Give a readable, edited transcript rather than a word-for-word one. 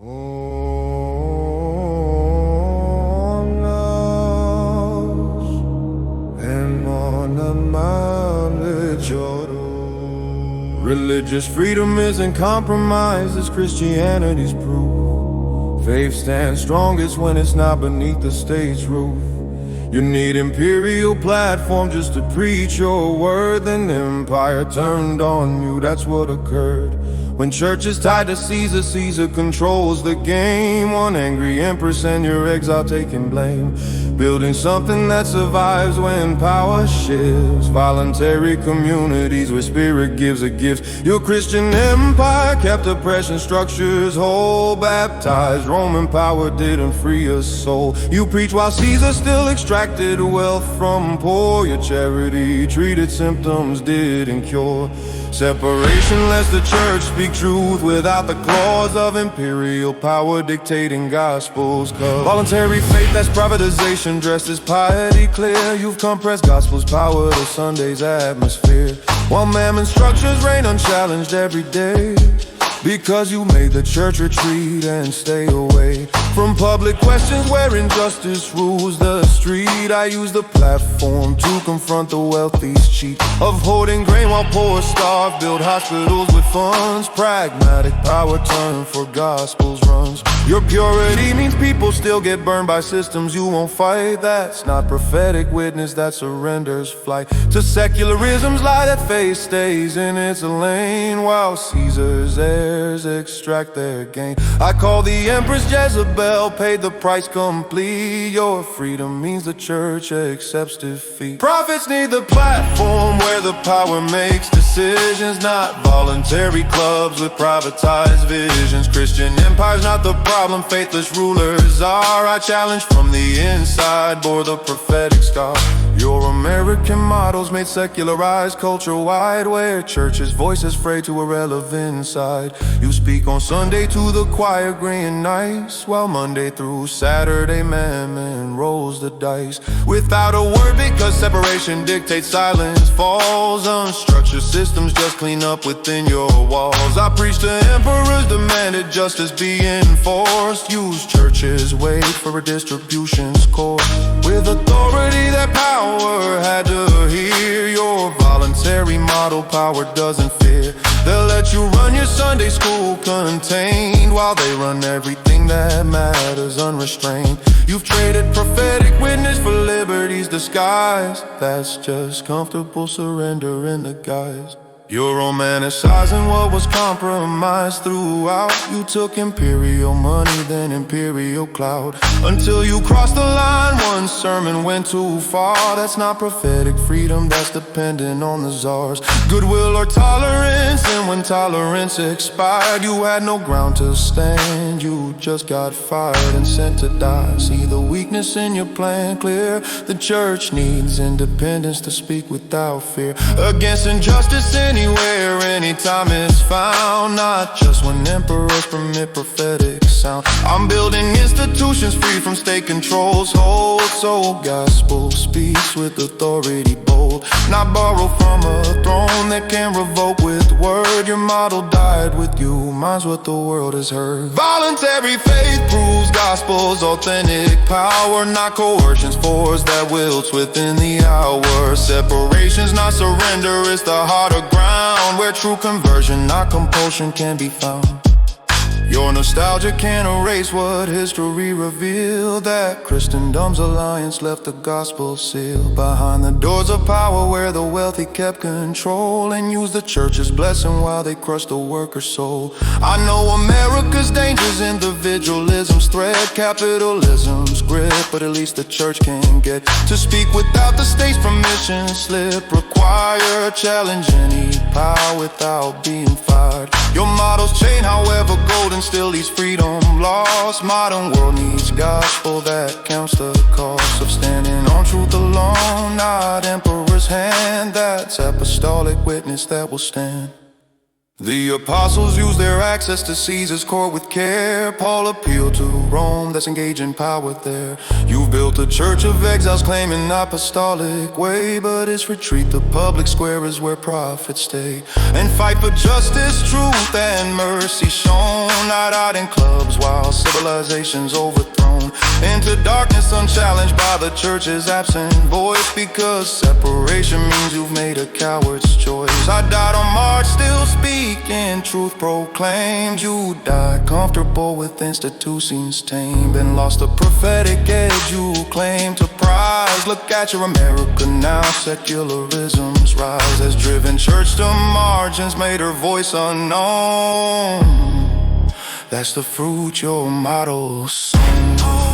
On us and on the Mount Jordan. Religious freedom isn't compromised, it's Christianity's proof. Faith stands strongest when it's not beneath the state's roof. You need imperial platform just to preach your word, then empire turned on you, that's what occurred. When church is tied to Caesar, Caesar controls the game. One angry empress and your exile taking blame. Building something that survives when power shifts. Voluntary communities where spirit gives a gift. Your Christian empire kept oppression structures whole. Baptized Roman power didn't free a soul. You preach while Caesar still extracted wealth from poor. Your charity treated symptoms, didn't cure. Separation lets the church speak truth without the claws of imperial power dictating gospels. Voluntary faith, that's privatization dressed as piety clear. You've compressed gospel's power to Sunday's atmosphere, while mammon structures reign unchallenged every day. Because you made the church retreat and stay away from public questions where injustice rules the street. I use the platform to confront the wealthy's cheat of hoarding grain while poor starve. Build hospitals with funds. Pragmatic power turn for gospel's runs. Your purity means people still get burned by systems you won't fight. That's not prophetic witness, that surrenders flight to secularism's lie that faith stays in its lane while Caesar's heirs extract their gain. I call the Empress Jezebel, paid the price complete. Your freedom means the church accepts defeat. Prophets need the platform where the power makes decisions, not voluntary clubs with privatized visions. Christian empire's not the problem, faithless rulers are. I challenge from the inside, bore the prophetic scar. Your American models made secularized culture wide, where church's voices fray to irrelevant side. You speak on Sunday to the choir, graying nice, while Monday through Saturday mammon rolls the dice. Without a word because separation dictates silence falls. Unstructured systems just clean up within your walls. I preach to emperors, demanded justice be enforced. Use church's weight for a distribution's course. With authority that power had to hear. Your voluntary model power doesn't fear. They'll let you run your Sunday school contained, while they run everything that matters unrestrained. You've traded prophetic witness for liberty's disguise. That's just comfortable surrender in the guise. You're romanticizing what was compromised throughout. You took imperial money, then imperial clout, until you crossed the line. One sermon went too far. That's not prophetic freedom, that's dependent on the czars. Goodwill or tolerance, and when tolerance expired, you had no ground to stand. You just got fired and sent to die. See the weakness in your plan clear. The church needs independence to speak without fear against injustice anywhere, anytime it's found. Not just when emperors permit prophetic sound. I'm building institutions free from state control's hold, so gospel speaks with authority bold, not borrow from a throne that can revoke with word. Your model died with you, mine's what the world has heard. Voluntary faith proves gospel's authentic power, not coercion's force that wilts within the hour. Separation's not surrender, it's the harder ground, where true conversion, not compulsion, can be found. Your nostalgia can't erase what history revealed, that Christendom's alliance left the gospel sealed behind the doors of power, where the wealthy kept control and used the church's blessing while they crushed the worker's soul. I know America's dangers, individualism's threat, capitalism's grip, but at least the church can get to speak without the state's permission slip. Require challenge any power without being fired. Your models chain, however golden, still leaves freedom lost. Modern world needs gospel that counts the cost of standing on truth alone, not emperor's hand. That's apostolic witness that will stand. The apostles used their access to Caesar's court with care. Paul appealed to Rome, that's engaging power there. You've built a church of exiles claiming apostolic way, but its retreat, the public square, is where prophets stay and fight for justice, truth, and mercy shown. Not out in clubs while civilization's overthrown. Into darkness unchallenged by the church's absent voice, because separation means you've made a coward's choice. I died on March, still speaking, truth proclaimed. You died comfortable with institutions tamed, and lost the prophetic edge you claim to prize. Look at your America now, secularism's rise has driven church to margins, made her voice unknown. That's the fruit your motto sown.